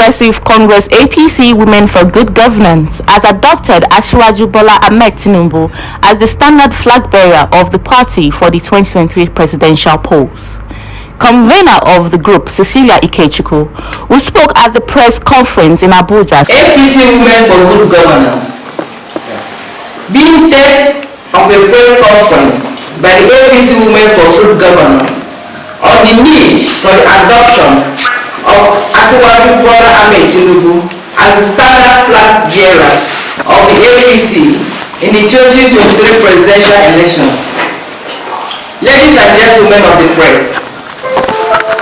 Progressive Congress APC Women for Good Governance has adopted Asiwaju Bola Ahmed Tinubu as the standard flag bearer of the party for the 2023 presidential polls. Convener of the group, Cecilia Ikechukwu, who spoke at the press conference in Abuja. APC Women for Good Governance. Being head of a press conference by the APC Women for Good Governance on the need for the adoption of Asiwaju Bola Ahmed Tinubu as the standard flag bearer of the APC in the 2023 presidential elections. Ladies and gentlemen of the press,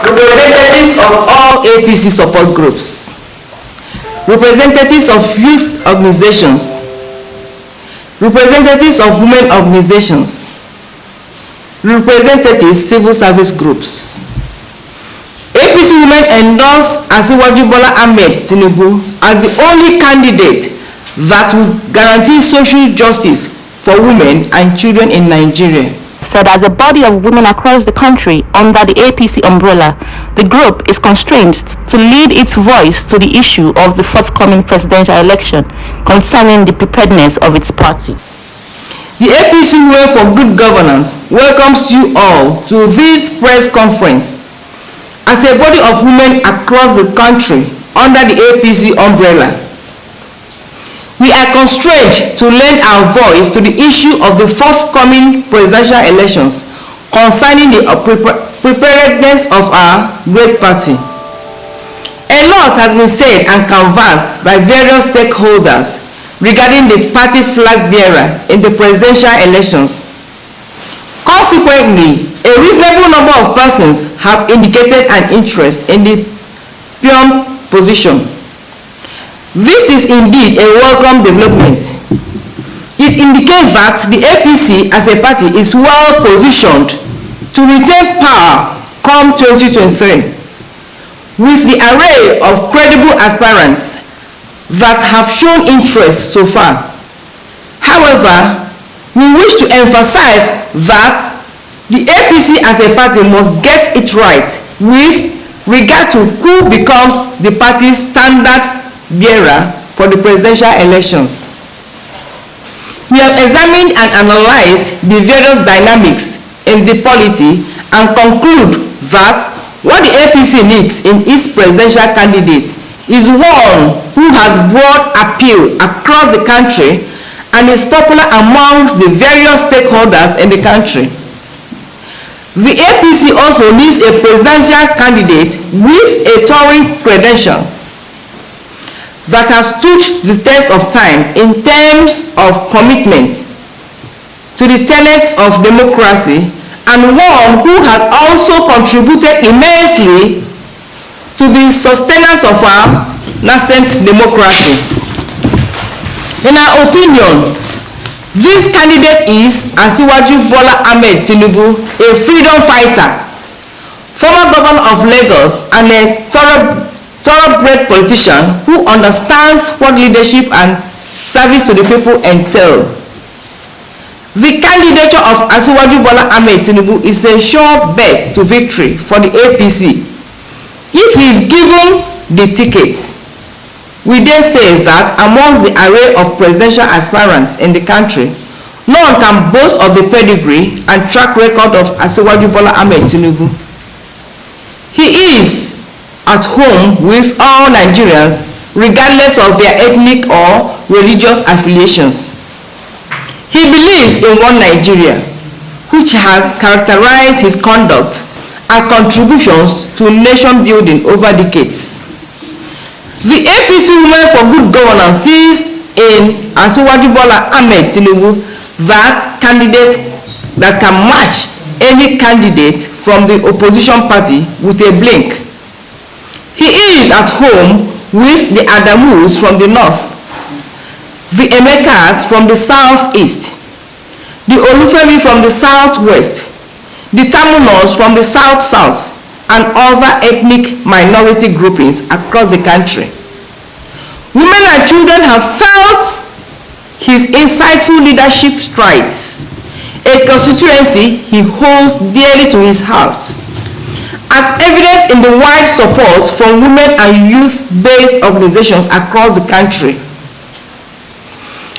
representatives of all APC support groups, representatives of youth organizations, representatives of women organizations, representatives civil service groups. APC Women endorsed Asiwaju Bola Ahmed Tinubu as the only candidate that will guarantee social justice for women and children in Nigeria. Said as a body of women across the country under the APC umbrella, the group is constrained to lead its voice to the issue of the forthcoming presidential election concerning the preparedness of its party. The APC Women for Good Governance welcomes you all to this press conference. As a body of women across the country under the APC umbrella, we are constrained to lend our voice to the issue of the forthcoming presidential elections concerning the preparedness of our great party. A lot has been said and canvassed by various stakeholders regarding the party flag bearer in the presidential elections. Consequently, a reasonable number of persons have indicated an interest in the peon position. This is indeed a welcome development. It indicates that the APC as a party is well positioned to retain power come 2023 with the array of credible aspirants that have shown interest so far. However, we wish to emphasize that the APC as a party must get it right with regard to who becomes the party's standard bearer for the presidential elections. We have examined and analyzed the various dynamics in the polity and conclude that what the APC needs in its presidential candidate is one who has broad appeal across the country and is popular amongst the various stakeholders in the country. The APC also needs a presidential candidate with a towering credential that has stood the test of time in terms of commitment to the tenets of democracy and one who has also contributed immensely to the sustenance of our nascent democracy. In our opinion, this candidate is Asiwaju Bola Ahmed Tinubu, a freedom fighter, former governor of Lagos and a thoroughbred politician who understands what leadership and service to the people entail. The candidature of Asiwaju Bola Ahmed Tinubu is a sure bet to victory for the APC. If he is given the ticket, we dare say that amongst the array of presidential aspirants in the country, none can boast of the pedigree and track record of Asiwaju Bola Ahmed Tinubu. He is at home with all Nigerians, regardless of their ethnic or religious affiliations. He believes in one Nigeria, which has characterized his conduct and contributions to nation building over decades. The APC Women for Good Governance sees in Asiwaju Bola Ahmed Tinubu that candidate that can match any candidate from the opposition party with a blink. He is at home with the Adamus from the north, the Emekas from the southeast, the Olufemi from the southwest, the Tamunos from the south-south, and other ethnic minority groupings across the country. Women and children have felt his insightful leadership strides, a constituency he holds dearly to his heart. as evident in the wide support from women and youth-based organizations across the country.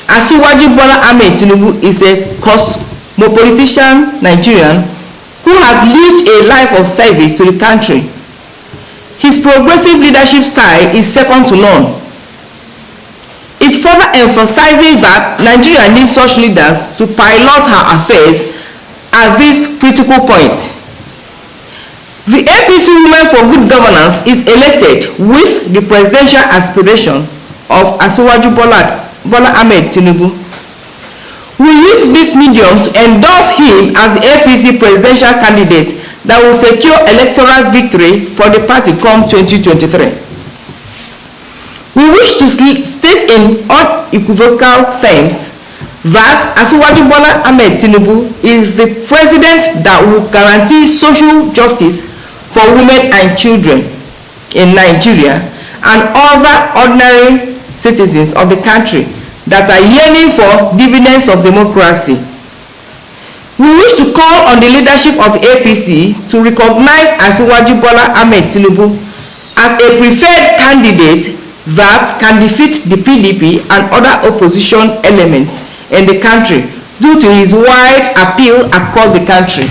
Asiwaju Bola Ahmed Tinubu is a cosmopolitan Nigerian who has lived a life of service to the country. His progressive leadership style is second to none. It further emphasizes that Nigeria needs such leaders to pilot her affairs at this critical point. The APC Women for Good Governance is elected with the presidential aspiration of Asiwaju Bola Ahmed Tinubu. We use this medium to endorse him as the APC presidential candidate that will secure electoral victory for the party come 2023. We wish to state in unequivocal terms that Asiwaju Bola Ahmed Tinubu is the president that will guarantee social justice for women and children in Nigeria and other ordinary citizens of the country that are yearning for dividends of democracy. We wish to call on the leadership of APC to recognize Asiwaju Bola Ahmed Tinubu as a preferred candidate that can defeat the PDP and other opposition elements in the country due to his wide appeal across the country.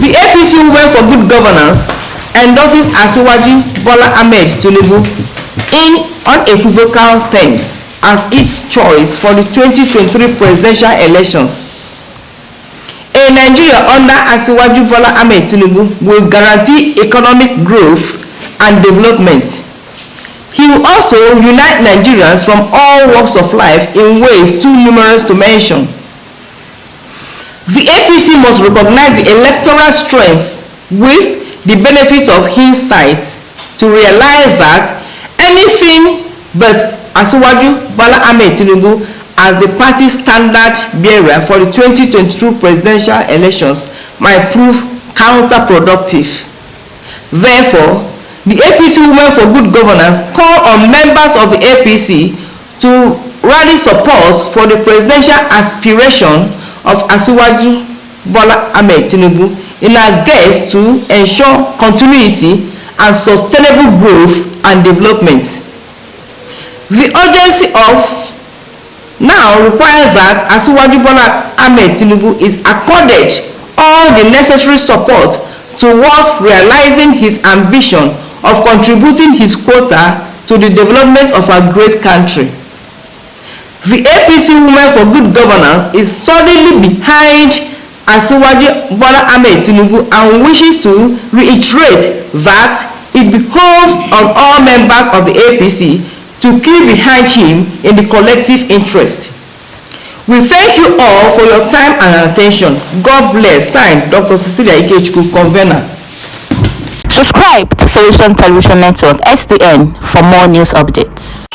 The APC Women for Good Governance endorses Asiwaju Bola Ahmed Tinubu in unequivocal terms as its choice for the 2023 presidential elections. A Nigeria under Asiwaju Bola Ahmed Tinubu will guarantee economic growth and development. He will also unite Nigerians from all walks of life in ways too numerous to mention. The APC must recognize the electoral strength with the benefits of hindsight to realize that anything but Asiwaju Bola Ahmed Tinubu as the party's standard bearer for the 2022 presidential elections might prove counterproductive. Therefore, the APC Women for Good Governance call on members of the APC to rally support for the presidential aspiration of Asiwaju Bola Ahmed Tinubu in our quest to ensure continuity and sustainable growth and development. The urgency of now requires that Asiwaju Bola Ahmed Tinubu is accorded all the necessary support towards realizing his ambition of contributing his quota to the development of our great country. The APC Women for Good Governance is solidly behind Asiwaju Bola Ahmed Tinubu and wishes to reiterate that it behoves on all members of the APC to keep behind him in the collective interest. We thank you all for your time and attention. God bless. Signed, Dr. Cecilia Ikechukwu, Convener. Subscribe to Solution Television Network (STN) for more news updates.